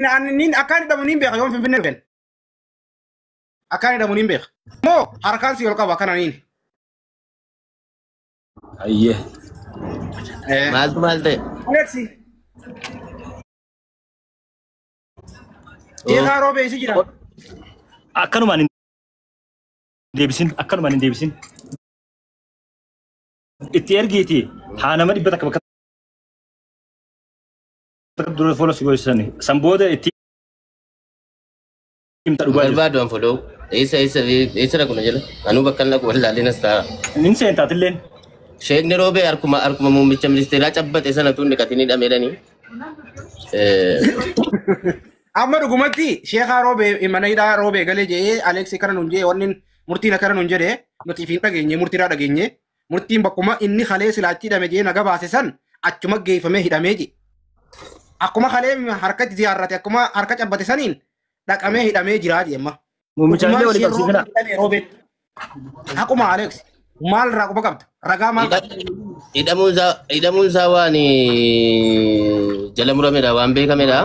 نين أكان دمونين بيخ يوم في النبن أكان دمونين بيخ مو حركان سيول كوا كان نين أيه مالته أليكسي يا روبي إيش جرا أكانوا مانين ديبسين إتيرجيتي حانا ما دبتك بكت دور فولوس يقولسني سامبودا إتي Barbaadu an fudhu eessa rakuna jala anu bakkan laku wallaalee nastaa ننسى أنت أتلين sheekni roobee arkuma muummicha ministeeraa cabbate sana tun dhiqatanii dhameedhanii أما رجومتي شيخ روبي إما نيدا روبي قال لي أليكسي كنا نجي ونن مرتينا كنا نجري نتيفين تجيني مرتيرا تجيني مرتين بكما إني خليس العتيد مجيء نجاب أساسا أتشمك جي فمه هداميجي أكما خليم حركة زيارة أكما حركة أبتسانين لك أمه هداميجي راجي أما ممتازين ولا كذا روبي أكما أليكس مال رقبة كبت رقا مال hidhamuun isaa waan jala muramedha waan beekamedha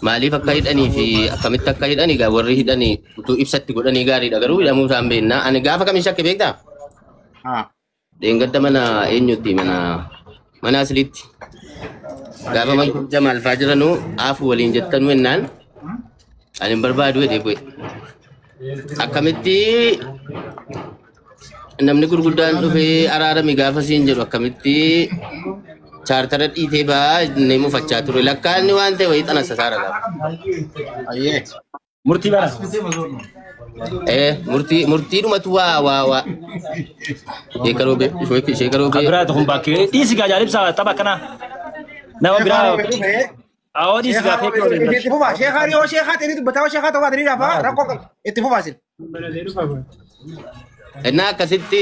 maaliif akka hidhanii fi akkamitti akka hidhanii gaa warri hidhanii utuu ibsatti godhanii gaariidha garuu hidhamuu isaa hin beekna ani gaafa kamiin shakke beektaa deengadda mana eenyutti mana asilitti gaafa man jamaal faa jiranuu aafu waliin jettanuu ennaan ani hin barbaadu jedhee bu'e akkamitti namni gurguddaan dhufee araarami gaafa siin jedhu akkamitti chaartara dhiitee baa inni mufachaa ture lakkaanni waan ta'e wayii xana sasaara أيه مرتي بنا murtii dhumatu waa sheekaroo bee أبراتهم باكي تيسي كاجارب سا تبا كنا نما برا أو تيسي كافيك اتفقوا شيخ هاري هو شيخ هاتني بتاعه شيخ هاتوا هاتني رافا رقم اتفقوا فاسل ennaa akkasitti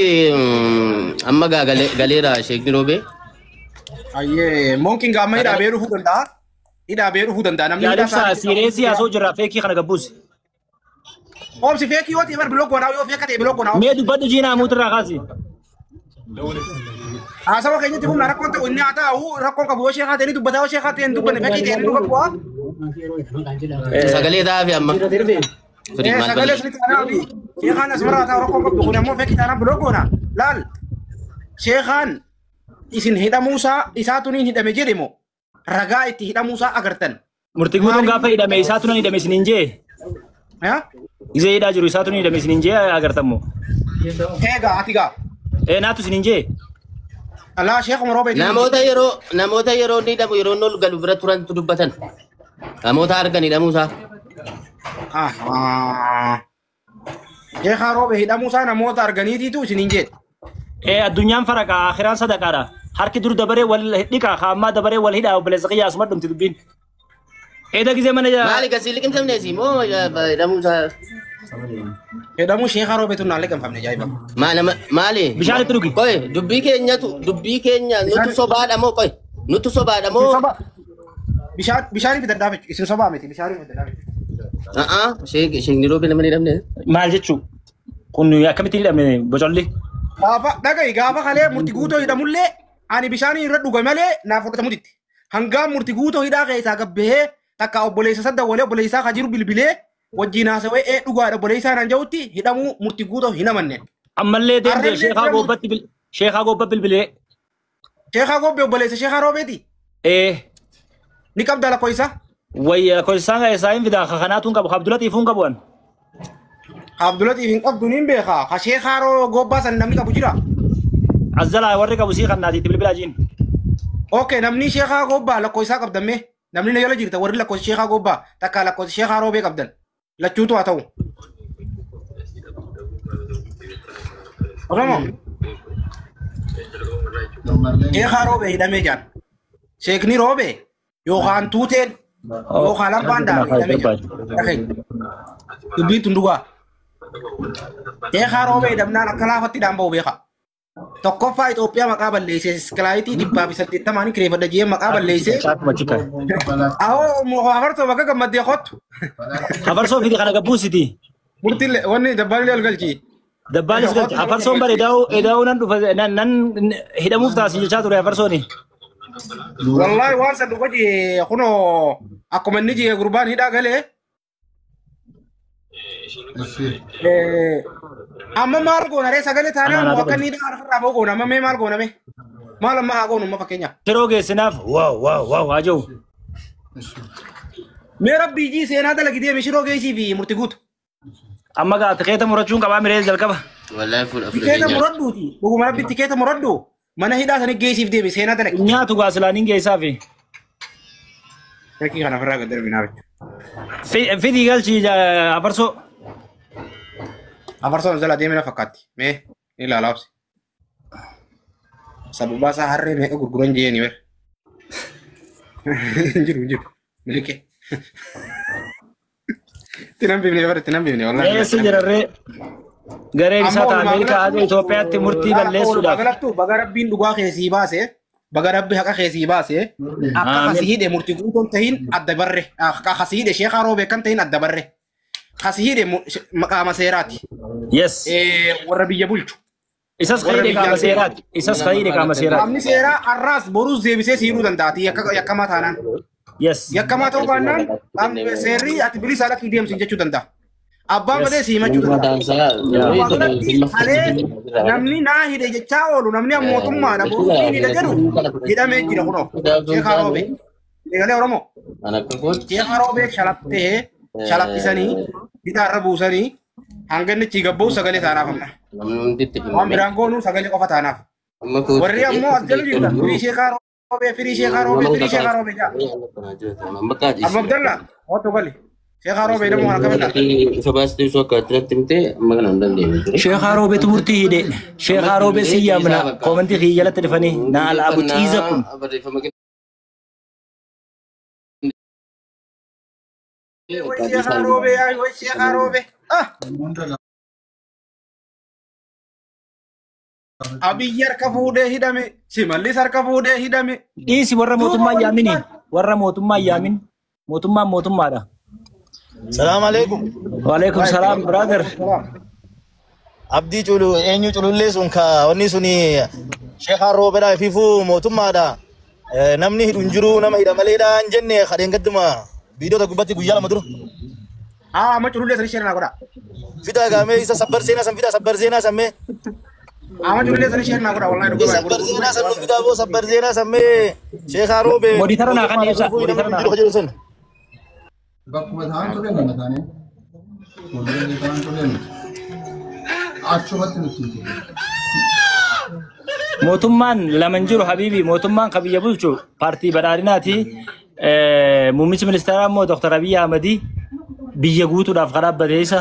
amma gaa galeera sheekni roobee أيه ممكن قام يدا بيرو هو دندا يدا بيرو هو دندا نمني جارب سا سيريسي أسوج رافيكي خنا جبوس قوم سيفيك يوتي بر بلوك ونا يو فيك تي بلوك ونا ميدو بدو جينا موتر غازي أسمع كأني تقول نرى كنت وإني أتا هو رقم كبوش شيخ هاتني تبتاعه شيخ هاتني تبني فيك تي نو كبوا sagalee taafi amma Firi maal سأقول لك أنا أبي شيخان أسمع أتا رقم كبوا كنا مو فيك تي أنا بلوك ونا لال شيخان isin hidhamuusaa isaatuniin hidhame jedhemo ragaa itti hidhamuusaa agartan مرتي قولون غافة إذا ميساتنا إذا مسنينجي ها إذا إذا جرو ساتنا إذا مسنينجي أقدر تمو eega atiga ناتو سنينجي Allah sheekh Umar namoota yeroo ni dhabu yeroo ol galu bira turantu dubbatan namoota arganidha Muusaa sheekh Robe hidhamuusaa namoota arganiitiitu isiniin jedhe الدنيا فرقة آخران صدقارا حركة دور دبره والهديكا خامة دبره والهدا وبلزقيا أسمر دم تدبين إذا كذا من جا مالك أسيلك إنت من اسمه يا موسى hidhamuu sheekh Robe tun naalle kan famne jaayiba مالي بشارة تروكي كوي دبي كينيا نوتو صباح أمو كوي نوتو صباح أمو bishaanii bitaddaa isin sobaa miti bishaanii bitaddaa شيخ نيروبي لما نيرمني مال جتشو كن يا كم تيجي لما بجولي gaafa dhagai gaafa kalee murti guutoo hidhamullee ani bishaanii irra dhuga malee naaf fudhatamu ditti hangaan murti guutoo hidhaa keessaa gabbahee takka obboleessa sadda walee obboleessaa ka jiru bilbilee wajjin haasawee dhugaadha obboleessaa naan ja'utti hidhamuu murti guutoo hin amanne. ammallee deemte sheekhaa gobbatti bilbilee. Sheekhaa gobbe obboleessa sheekhaa Roobeeti. Ni qabda lakkoofsa. Wayya lakkoofsaan isaa hin fidaa kanaatuun qabu Abdulatiifuun qabuun. Abdulatiif hin qabdu niin beekaa ka sheekhaa Roo gobbaa san namni qabu jira. Azzalaa warri qabu sii kannaatiitti bilbilaa jiin. Okay namni sheekhaa gobbaa lakkoofsaa qabdamme namni na yola jirta warri lakkoofsa sheekhaa gobbaa takka lakkoofsa sheekhaa Roobee qabdan lachuutu haa ta'u. Oromoo. Sheekhaa Roobee hidhamee jaan. Sheekni Roobee yookaan tuuteen yookaan labbaan daawee hidhamee jaan. Dubbiin tundugaa. Sheekhaa Roobee hidhamnaan akka laafatti dhaamba'u beeka. Tokkoffaa Itoophiyaa maqaa balleessee iskilaayitii dhibbaa fi 80 kireeffadha jee maqaa balleessee. Ahoo hafarsoo bakka gammaddee kottu. Hafarsoo fidi kana gabbuusiti. Murtiilee wanni dabbaalee algalchii. Dabbaalee algalchii hafarsoon bare edaa'uu nan dhufa nan hidhamuuf taasise jechaa ture hafarsooni. والله وانسى دوجي خنو أكو من نجي قربان هدا قاله أما ماركونا ليس قالت أنا وكني ده أعرف رابوكونا أما ما ماركونا به ما لما أقول ما فكينا شروق سناف واو واو واو أجو मेरा बीजी सेना तो लगी थी मिश्रो गई सी भी मुर्तिगुत أما قاعد تكيت مرجون كبا مريز الكبا والله فول تكيت افريقيا مردو تي بقول مرة بتكيت مردو ما نهي ده سنة جي سي في سينا ده لك نياتو قاسلانين جاي سافي لكن أنا فرق قدر بنابج في دي قال شيء أفرسو أفرسون زلا دي منا فكاتي مه إلا لابس سبب بس هاري مه أقول قرن جيني بر جرو ملكه تنام بيني بر تنام بيني والله إيه سجل الرئ غير سات أمريكا هذا إثيوبيا تمرتي بالليسودا بغرب بين دعاء خيسيبا سه بغرب بحق خيسيبا سه أكا خسيه ده مرتقون تهين الدبره أكا خسيه ده شيخ عروبه كان تهين الدبره خسيه ده مقام سيراتي يس وربي يبولشو إساس خيري كامسيرات إساس خيري كامسيرات أمني سيرا الراس بروز زي بيسي سيرو دنداتي يا كما تانان يس يا كما تو بانان أم سيري أتبلي سالا كيديم سنجتشو دندا أبا مدة سيما جو دندا namni naa hide jechaa oolu namni mootummaadha boruufiin hidha jedhu hidhamee jira kunoo sheekh Haroobe eegalee Oromoo sheekh Haroobe shalaphisanii hidhaarra buusanii hanga inni chii gabba'u sagalee taanaaf amma waan biraan goonuu sagalee qofa taanaaf warri ammoo as jala jirtan firii sheekh Haroobe firii sheekh Haroobe firii sheekh Haroobe jaa Abba Abdallah otto gali sheekh Haroobe jedhamu kana kamidha شيخ عروبة تمرتي هدي شيخ عروبة سيامنا كومنتي خيالة تلفني نال أبو تيزكم sheekh Haroobe ay sheekh Haroobe Abiyyi harka fuudhee hidhame Shimallis harka fuudhee hidhame إيسي ورا موتما ياميني ورا موتما يامين موتما ده السلام عليكم وعليكم السلام برادر abdii culu eenyu culullee sun ka wanni suni Sheekh Haroobeedha fiifuu mootummaadha namni hidhun jiru nama hidha maleedha hin jenne kadheen gadduma viidiyoo gubbatti guyyaa lama dura amma culullee sani sheerna godha fidaa gaamee isa sabbar seenaa san fidaa sabbar seenaa sammee amma culullee sani sheerna godha wallahi dhugaa sabbar seenaa san fidaa boo sabbar seenaa sammee Sheekh Haroobe Moditara naa kan ibsa moditara naa bakkuma ta'an ture nama taane fuulduree ta'an ture achumatti nutti mootummaan laman jiru habibi mootummaan qabiyya bulchu paartii badhaadhinaati muummichi ministeeraa immoo Dr. Abiy Ahmadi biyya guutuudhaaf kadhaabbatee isa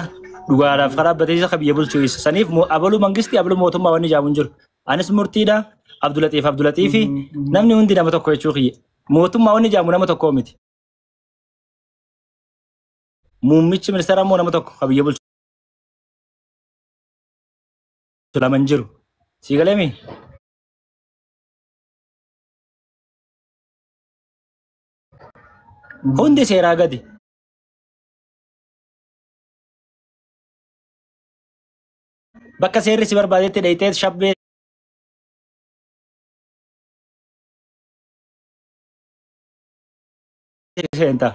dhugaadhaaf kadhaabbatee isa qabiyya bulchu isa saniif abaluu mangisti abaluu mootummaa wanni jaamu hin jiru anis murtiidha Abdulatiifi namni hundi nama tokko jechuu kiyya mootummaa wanni jaamu nama tokkoo miti muummichi ministeeraa immoo nama tokko qabiyya bulchu laman jiru siigalemi hundi seeraa gadi bakka seerri si barbaadetti dhayitee shabbee seenta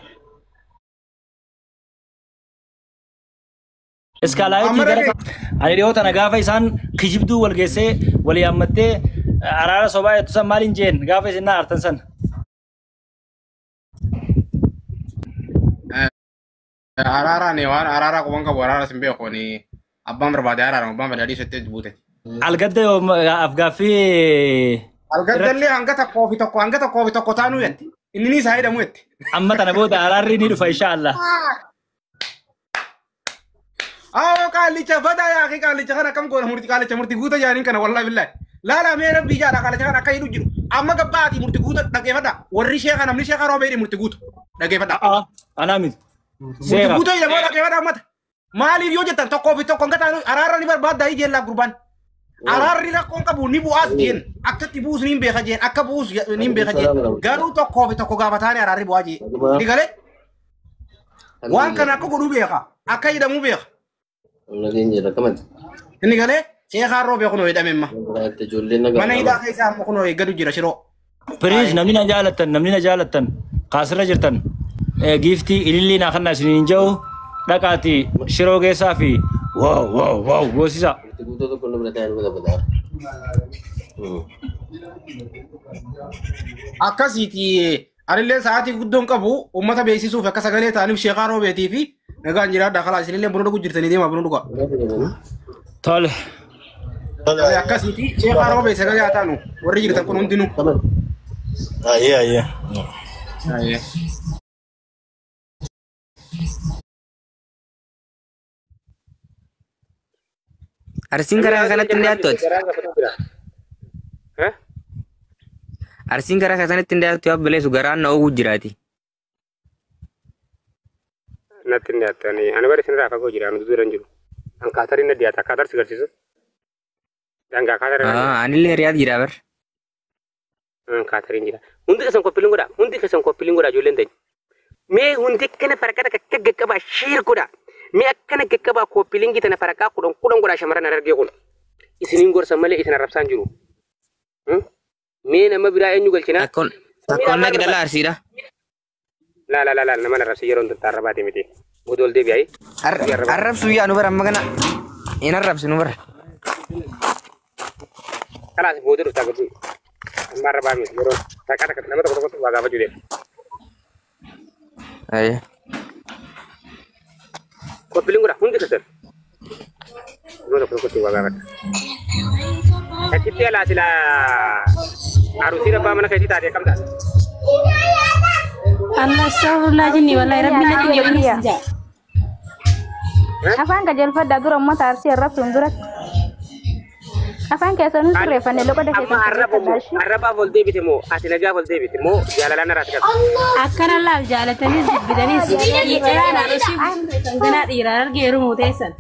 iskaalaayitii gara ani dhiyoota na gaafa isaan kijibduu wal geessee walii hammattee araara sobaa jettu san maaliin jeen gaafa isin na artan san araara ne waan araara kuban qabu araara sin beeku ni abbaan barbaade araara abbaan badhaadhii sottee buute algadda yoo afgaaffii algaddallee hanga tokkoo fi tokko taanuu yetti inni ni isaa hidhamu yetti amma tana booda araarri ni dhufa inshaallah qaalicha badaa yaa akhi qaalicha kana kam goona qaalicha murtii guuta jaaniin kana wallahi billahi laala mee rabbii jaadha qaalicha kana akka hidhu jiru amma gabbaati murtii guuta dhageeffadha warri sheeka namni sheeka Haroobe murtii guutu dhageeffadha anaa miti murtii guuta jedhamoo dhageeffadha ammata maaliif yoo jettan tokkoo fi tokko hanga taanu araarra ni barbaadda hii jeellaa gurbaan araarri rakkoon qabu ni bu'aas jeen akkatti buus ni beeka jeen akka buus ni beeka jeen garuu tokkoo fi tokko gaafa taane araarri bu'aa jee ni galee waan kana akka godhuu beeka akka hidhamuu beeka inni galee Sheekh Haroobe kunoo hidhame amma mana hidhaa keessaa amma kunoo eeggatu jira shiroo بريز نمني نجالتن قاصر جرتن جيفتي اللي ناخنا سنين جو ركعتي شروقي صافي واو غوسيسا Itu kalau berarti ada betul-betul. akkasiiti anillee sa'aatii guddoon qabu ummata beeksisuuf akka sagalee ta'aniif sheekaa roobeetii fi nagaan jiraadha kalaas isinillee buna dhuguu jirtanii deemaa buna dhugaa. Tole. Akkasiiti sheekaa roobee sagalee haa taanu warri jirtan kun hundinuu. Ayee. Arsiin garaa kanatti hin dhiyaattooti. Arsiin garaa kanatti hin dhiyaattu yaa baleessu garaan na oowwuu jiraati. Natti hin dhiyaatanii ani bara isin irraa fagoo jira nuti dura hin jiru. Ankaatarri na dhiyaata akkaatar si garsiisu. Dangaa akkaatarri. Anillee riyaad jira bar. Ankaatarri jira. Hundi keessan koppiiliin godha ijoolleen ta'e. Mee hundi kana farqata akka gaggabaa shiir godha. Mee akkana gaggabaa koppiiliin gitana farqaa kudhan godha shamarran argee kun. Isiniin gorsa malee isin arrabsaan jiru. Mee nama biraa eenyu galchina? Takkoon naqi dhala arsiidha. La nama arrabsi yeroo hundaa arrabaate miti. Bodool deebi'ayi. Arrabsu yaa nu bara amma kana. Hin arrabsi nu bara. Kalaas boodee dhuftaa gabu. Amma arrabaa miti yeroo takka nama tokko waa gaafachuu deema. Ayee. Koppiiliin godha hundi keessan. Nama tokko waa gaafata. Achitti alaa sila arusii rabbaa mana keessi taatee kam taate? Allah astagfirullah jinni wallahi rabbi lati jabni. Afaan qajeelfadhaa dura uummata arsii arrabsuun duratti. Afaan keessanuu sirreeffannee loqoda keessatti. Arrabaaf ol deebite moo ati nagaaf ol deebite moo jaalalaan irraati qabdi? Akkana laal jaalatanii jibbitanii dhiiraan arusii ganaa dhiiraan argeeru muuteessan.